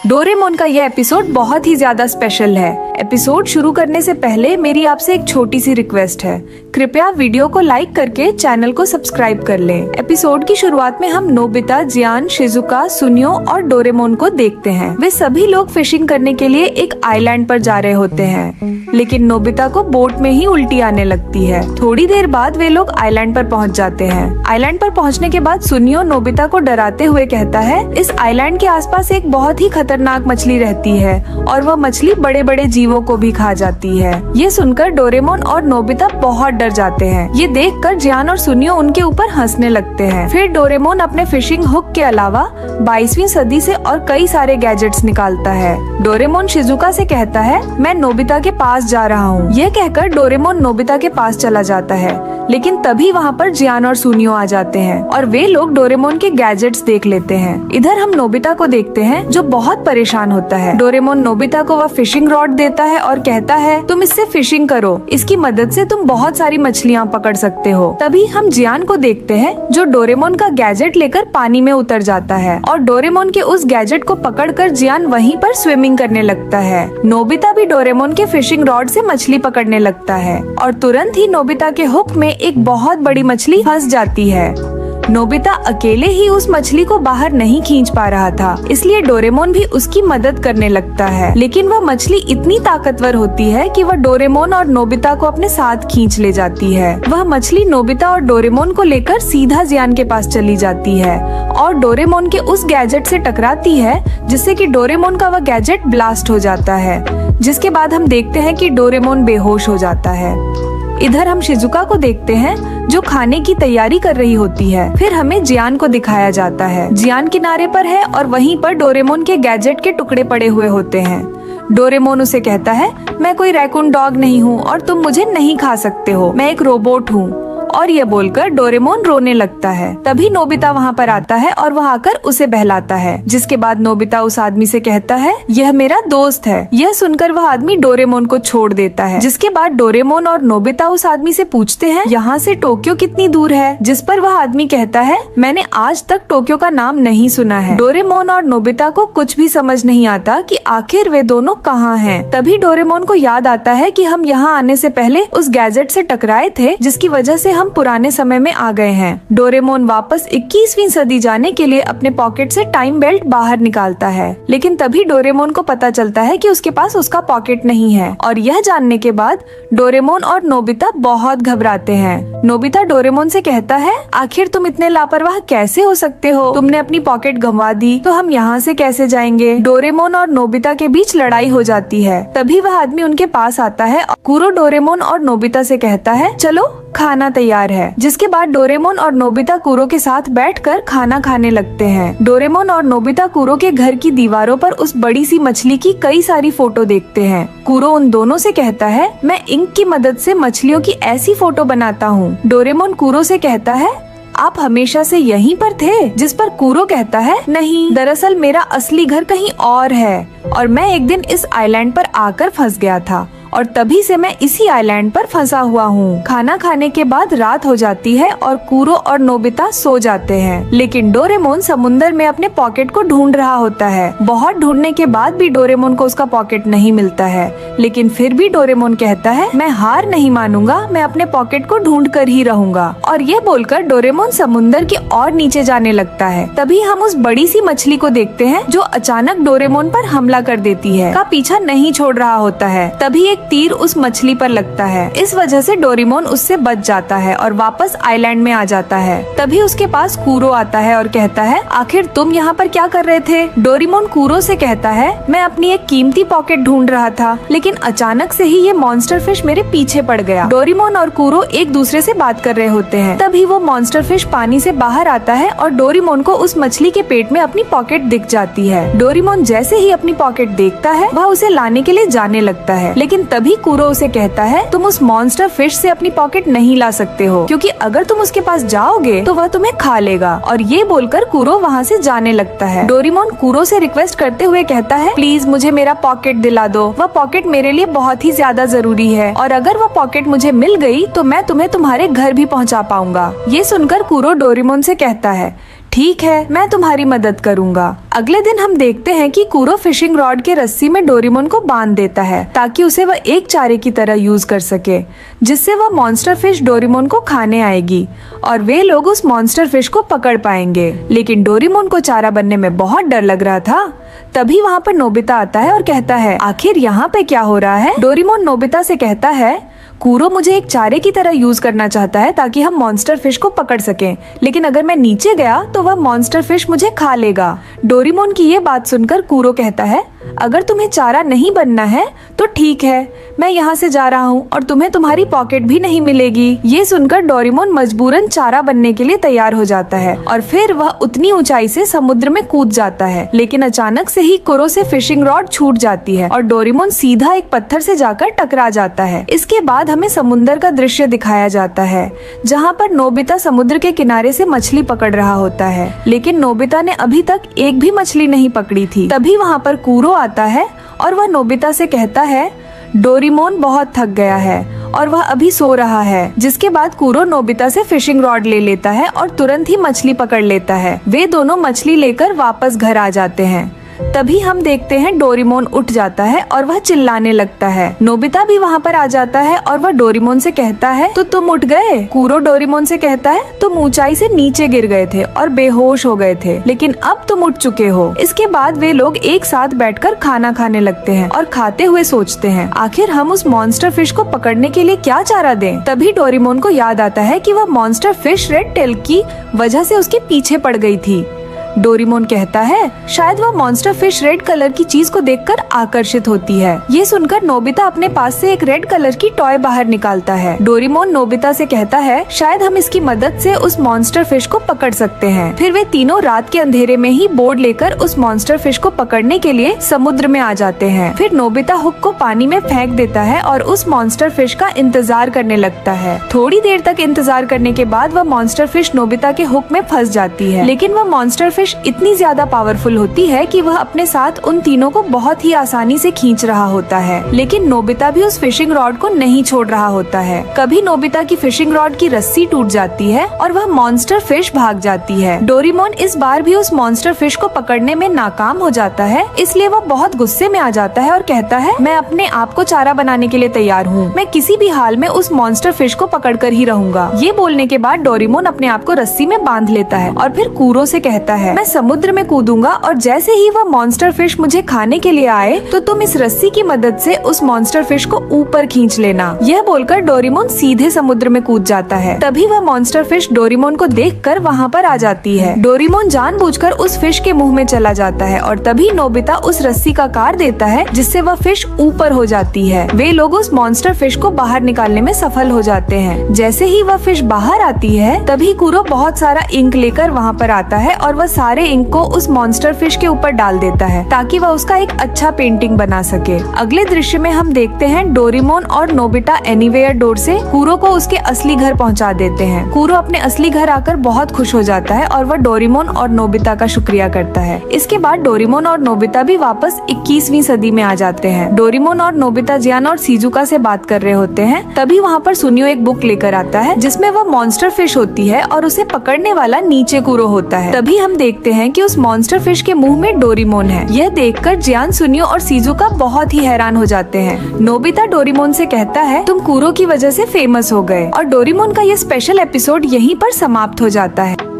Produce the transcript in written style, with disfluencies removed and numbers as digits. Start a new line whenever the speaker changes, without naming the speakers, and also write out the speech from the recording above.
Doraemon का यह episode बहुत ही ज्यादा स्पेशल है। एपिसोड शुरू करने से पहले मेरी आपसे एक छोटी सी रिक्वेस्ट है, कृपया वीडियो को लाइक करके चैनल को सब्सक्राइब कर लें। एपिसोड की शुरुआत में हम नोबिता, जियान, शिजुका, सुनियो और डोरेमोन को देखते हैं। वे सभी लोग फिशिंग करने के लिए एक आइलैंड पर जा रहे होते हैं, लेकिन नोबिता को बोट में ही उल्टी आने लगती है। थोड़ी देर बाद वे लोग आइलैंड पर पहुंच जाते हैं। आइलैंड पर पहुंचने के बाद सुनियो नोबिता को डराते हुए कहता है, इस आइलैंड के आसपास एक बहुत ही खतरनाक मछली रहती है और वह मछली बड़े बड़े जीवों को भी खा जाती है। ये सुनकर डोरेमोन और नोबिता बहुत डर जाते हैं। ये देखकर जियान और सुनियो उनके ऊपर हंसने लगते हैं। फिर डोरेमोन अपने फिशिंग हुक के अलावा 22वीं सदी से और कई सारे गैजेट्स निकालता है। डोरेमोन शिजुका से कहता है, मैं नोबिता के पास जा रहा हूँ। यह कहकर डोरेमोन नोबिता के पास चला जाता है, लेकिन तभी वहाँ पर जियान और सुनियो आ जाते हैं और वे लोग डोरेमोन के गैजेट्स देख लेते हैं। इधर हम नोबिता को देखते हैं जो बहुत परेशान होता है। डोरेमोन नोबिता को वह फिशिंग रॉड देता है और कहता है, तुम इससे फिशिंग करो, इसकी मदद से तुम बहुत सारी मछलियाँ पकड़ सकते हो। तभी हम जियान को देखते हैं जो डोरेमोन का गैजेट लेकर पानी में उतर जाता है और डोरेमोन के उस गैजेट को पकड़कर जियान वहीं पर स्विमिंग करने लगता है। नोबिता भी डोरेमोन के फिशिंग रॉड से मछली पकड़ने लगता है और तुरंत ही नोबिता के हुक में एक बहुत बड़ी मछली फंस जाती है। नोबिता अकेले ही उस मछली को बाहर नहीं खींच पा रहा था, इसलिए डोरेमोन भी उसकी मदद करने लगता है। लेकिन वह मछली इतनी ताकतवर होती है कि वह डोरेमोन और नोबिता को अपने साथ खींच ले जाती है। वह मछली नोबिता और डोरेमोन को लेकर सीधा जियान के पास चली जाती है और डोरेमोन के उस गैजेट से टकराती है, जिससे कि डोरेमोन का वह गैजेट ब्लास्ट हो जाता है। जिसके बाद हम देखते हैं कि डोरेमोन बेहोश हो जाता है। इधर हम शिजुका को देखते हैं जो खाने की तैयारी कर रही होती है। फिर हमें जियान को दिखाया जाता है। जियान किनारे पर है और वहीं पर डोरेमोन के गैजेट के टुकड़े पड़े हुए होते हैं। डोरेमोन उसे कहता है, मैं कोई रैकून डॉग नहीं हूँ और तुम मुझे नहीं खा सकते हो, मैं एक रोबोट हूँ। और ये बोलकर डोरेमोन रोने लगता है। तभी नोबिता वहाँ पर आता है और वह आकर उसे बहलाता है। जिसके बाद नोबिता उस आदमी से कहता है, यह मेरा दोस्त है। यह सुनकर वह आदमी डोरेमोन को छोड़ देता है। जिसके बाद डोरेमोन और नोबिता उस आदमी से पूछते हैं, यहाँ से टोक्यो कितनी दूर है? जिस पर वह आदमी कहता है, मैंने आज तक टोक्यो का नाम नहीं सुना है। डोरेमोन और नोबिता को कुछ भी समझ नहीं आता कि आखिर वे दोनों कहाँ हैं। तभी डोरेमोन को याद आता है कि हम यहाँ आने से पहले उस गैजेट से टकराए थे, जिसकी वजह से हम पुराने समय में आ गए हैं। डोरेमोन वापस 21वीं सदी जाने के लिए अपने पॉकेट से टाइम बेल्ट बाहर निकालता है, लेकिन तभी डोरेमोन को पता चलता है कि उसके पास उसका पॉकेट नहीं है। और यह जानने के बाद डोरेमोन और नोबिता बहुत घबराते हैं। नोबिता डोरेमोन से कहता है, आखिर तुम इतने लापरवाह कैसे हो सकते हो? तुमने अपनी पॉकेट गंवा दी तो हम यहाँ से कैसे जाएंगे? डोरेमोन और नोबिता के बीच लड़ाई हो जाती है। तभी वह आदमी उनके पास आता है। कुरो डोरेमोन और नोबिता से कहता है, चलो खाना तैयार है। जिसके बाद डोरेमोन और नोबिता कुरो के साथ बैठकर खाना खाने लगते हैं। डोरेमोन और नोबिता कुरो के घर की दीवारों पर उस बड़ी सी मछली की कई सारी फोटो देखते हैं। कुरो उन दोनों से कहता है, मैं इंक की मदद से मछलियों की ऐसी फोटो बनाता हूँ। डोरेमोन कुरो से कहता है, आप हमेशा से यहीं पर थे? जिस पर कुरो कहता है, नहीं, दरअसल मेरा असली घर कहीं और है और मैं एक दिन इस आइलैंड पर आकर फंस गया था और तभी से मैं इसी आइलैंड पर फंसा हुआ हूँ। खाना खाने के बाद रात हो जाती है और कुरो और नोबिता सो जाते हैं, लेकिन डोरेमोन समुंदर में अपने पॉकेट को ढूंढ रहा होता है। बहुत ढूंढने के बाद भी डोरेमोन को उसका पॉकेट नहीं मिलता है, लेकिन फिर भी डोरेमोन कहता है, मैं हार नहीं मानूंगा, मैं अपने पॉकेट को ढूंढ कर ही रहूंगा। और ये बोलकर डोरेमोन समुंदर के और नीचे जाने लगता है। तभी हम उस बड़ी सी मछली को देखते हैं जो अचानक डोरेमोन पर हमला कर देती है। का पीछा नहीं छोड़ रहा होता है। तभी एक तीर उस मछली पर लगता है। इस वजह से डोरेमोन उससे बच जाता है और वापस आइलैंड में आ जाता है। तभी उसके पास कुरो आता है और कहता है, आखिर तुम यहाँ पर क्या कर रहे थे? डोरेमोन कुरो से कहता है, मैं अपनी एक कीमती पॉकेट ढूंढ रहा था, लेकिन अचानक से ही ये मॉन्स्टर फिश मेरे पीछे पड़ गया। डोरेमोन और कुरो एक दूसरे से बात कर रहे होते हैं। तभी वो मॉन्स्टर फिश पानी से बाहर आता है और डोरेमोन को उस मछली के पेट में अपनी पॉकेट दिख जाती है। डोरेमोन जैसे ही अपनी पॉकेट देखता है, वह उसे लाने के लिए जाने लगता है, लेकिन तभी कुरो उसे कहता है, तुम उस मॉन्स्टर फिश से अपनी पॉकेट नहीं ला सकते हो, क्योंकि अगर तुम उसके पास जाओगे तो वह तुम्हें खा लेगा। और ये बोलकर कुरो वहाँ से जाने लगता है। डोरेमोन कुरो से रिक्वेस्ट करते हुए कहता है, प्लीज मुझे मेरा पॉकेट दिला दो, वह पॉकेट मेरे लिए बहुत ही ज्यादा जरूरी है और अगर वह पॉकेट मुझे मिल गई तो मैं तुम्हें तुम्हारे घर भी पहुँचा पाऊंगा। ये सुनकर कुरो डोरेमोन से कहता है, ठीक है, मैं तुम्हारी मदद करूँगा। अगले दिन हम देखते हैं कि कूरो फिशिंग रॉड के रस्सी में डोरेमोन को बांध देता है ताकि उसे वह एक चारे की तरह यूज कर सके, जिससे वह मॉन्स्टर फिश डोरेमोन को खाने आएगी और वे लोग उस मॉन्स्टर फिश को पकड़ पाएंगे। लेकिन डोरेमोन को चारा बनने में बहुत डर लग रहा था। तभी वहाँ पर नोबिता आता है और कहता है, आखिर यहाँ पे क्या हो रहा है? डोरेमोन नोबिता से कहता है, कूरो मुझे एक चारे की तरह यूज करना चाहता है ताकि हम मॉन्स्टर फिश को पकड़ सकें, लेकिन अगर मैं नीचे गया तो वह मॉन्स्टर फिश मुझे खा लेगा। डोरेमोन की ये बात सुनकर कूरो कहता है, अगर तुम्हें चारा नहीं बनना है तो ठीक है, मैं यहाँ से जा रहा हूँ और तुम्हें तुम्हारी पॉकेट भी नहीं मिलेगी। ये सुनकर डोरेमोन मजबूरन चारा बनने के लिए तैयार हो जाता है और फिर वह उतनी ऊंचाई से समुद्र में कूद जाता है। लेकिन अचानक से ही कूरो से फिशिंग रॉड छूट जाती है और डोरेमोन सीधा एक पत्थर से जाकर टकरा जाता है। इसके बाद हमें समुद्र का दृश्य दिखाया जाता है जहाँ पर नोबिता समुद्र के किनारे से मछली पकड़ रहा होता है, लेकिन नोबिता ने अभी तक एक भी मछली नहीं पकड़ी थी। तभी वहाँ पर कूरो आता है और वह नोबिता से कहता है, डोरेमोन बहुत थक गया है और वह अभी सो रहा है। जिसके बाद कूरो नोबिता से फिशिंग रॉड ले लेता है और तुरंत ही मछली पकड़ लेता है। वे दोनों मछली लेकर वापस घर आ जाते हैं। तभी हम देखते हैं डोरेमोन उठ जाता है और वह चिल्लाने लगता है। नोबिता भी वहाँ पर आ जाता है और वह डोरेमोन से कहता है, तो तुम उठ गए? कूरो डोरेमोन से कहता है, तुम ऊंचाई से नीचे गिर गए थे और बेहोश हो गए थे, लेकिन अब तुम उठ चुके हो। इसके बाद वे लोग एक साथ बैठकर खाना खाने लगते हैं और खाते हुए सोचते हैं, आखिर हम उस मॉन्स्टर फिश को पकड़ने के लिए क्या चारा दें। तभी डोरेमोन को याद आता है कि वह मॉन्स्टर फिश रेड टेल की वजह से उसके पीछे पड़ गई थी। डोरेमोन कहता है, शायद वह मॉन्स्टर फिश रेड कलर की चीज को देखकर आकर्षित होती है। ये सुनकर नोबिता अपने पास से एक रेड कलर की टॉय बाहर निकालता है। डोरेमोन नोबिता से कहता है, शायद हम इसकी मदद से उस मॉन्स्टर फिश को पकड़ सकते हैं। फिर वे तीनों रात के अंधेरे में ही बोर्ड लेकर उस मॉन्स्टर फिश को पकड़ने के लिए समुद्र में आ जाते हैं। फिर नोबिता हुक को पानी में फेंक देता है और उस मॉन्स्टर फिश का इंतजार करने लगता है। थोड़ी देर तक इंतजार करने के बाद वह मॉन्स्टर फिश नोबिता के हुक में फंस जाती है, लेकिन वह मॉन्स्टर फिश इतनी ज्यादा पावरफुल होती है कि वह अपने साथ उन तीनों को बहुत ही आसानी से खींच रहा होता है। लेकिन नोबिता भी उस फिशिंग रॉड को नहीं छोड़ रहा होता है। कभी नोबिता की फिशिंग रॉड की रस्सी टूट जाती है और वह मॉन्स्टर फिश भाग जाती है। डोरेमोन इस बार भी उस मॉन्स्टर फिश को पकड़ने में नाकाम हो जाता है, इसलिए वह बहुत गुस्से में आ जाता है और कहता है, मैं अपने आप को चारा बनाने के लिए तैयार हूँ। मैं किसी भी हाल में उस मॉन्स्टर फिश को पकड़ कर ही रहूंगा। ये बोलने के बाद डोरेमोन अपने आप को रस्सी में बांध लेता है और फिर कूरो से कहता है, मैं समुद्र में कूदूंगा और जैसे ही वह मॉन्स्टर फिश मुझे खाने के लिए आए तो तुम इस रस्सी की मदद से उस मॉन्स्टर फिश को ऊपर खींच लेना। यह बोलकर डोरेमोन सीधे समुद्र में कूद जाता है। तभी वह मॉन्स्टर फिश डोरेमोन को देखकर वहाँ पर आ जाती है। डोरेमोन जानबूझकर उस फिश के मुंह में चला जाता है और तभी नोबिता उस रस्सी का कार देता है, जिससे वह फिश ऊपर हो जाती है। वे लोग उस मॉन्स्टर फिश को बाहर निकालने में सफल हो जाते हैं। जैसे ही वह फिश बाहर आती है तभी कूरो बहुत सारा इंक लेकर वहाँ पर आता है और वह सारे इंक को उस मॉन्स्टर फिश के ऊपर डाल देता है ताकि वह उसका एक अच्छा पेंटिंग बना सके। अगले दृश्य में हम देखते हैं डोरेमोन और नोबिता एनीवेयर डोर से कूरो को उसके असली घर पहुंचा देते हैं। कूरो अपने असली घर आकर बहुत खुश हो जाता है और वह डोरेमोन और नोबिता का शुक्रिया करता है। इसके बाद डोरेमोन और नोबिता भी वापस 21वीं सदी में आ जाते हैं। डोरेमोन और नोबिता जियान और शिजुका से बात कर रहे होते हैं। तभी वहाँ पर सुनियो एक बुक लेकर आता है जिसमें वह मॉन्स्टर फिश होती है और उसे पकड़ने वाला नीचे कूरो होता है। तभी हम देखते हैं कि उस मॉन्स्टर फिश के मुंह में डोरेमोन है। यह देखकर जियान, सुनियो और शिजुका बहुत ही हैरान हो जाते हैं। नोबिता डोरेमोन से कहता है, तुम कूरो की वजह से फेमस हो गए। और डोरेमोन का ये स्पेशल एपिसोड यहीं पर समाप्त हो जाता है।